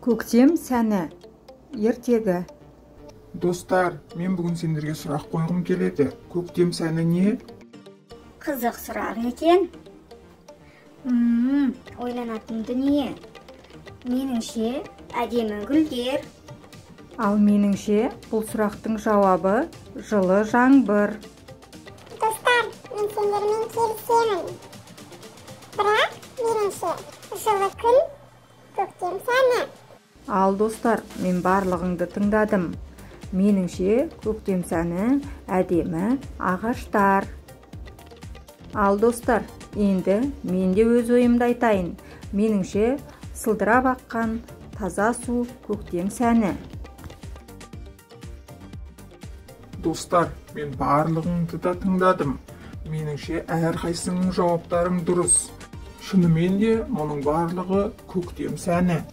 Көктем сәні ертегі. Достар, мен бүгін сендерге сұрақ қойғым келеді. Көктем сәні не? Қызық сұрақ екен. Ойланатын дүние. Меніңше, әдемі гүлдер. Ал меніңше, бұл сұрақтың жауабы жылы жаңбыр. Достар, мен сендермен келісемін. Бірақ меніңше, жылы күн көктем сәні. Ал достар, мен барлығыңды тыңдадым. Меніңше, көктем сәні әдемі ағаштар. Ал достар, енді мен де өз ойымды айтайын. Меніңше, сылдырап аққан таза су көктем сәні. Достар, мен барлығыңды да тыңдадым. Меніңше, әрқайсыңның жауаптарың дұрыс. Шынымен де мұның барлығы көктем сәні.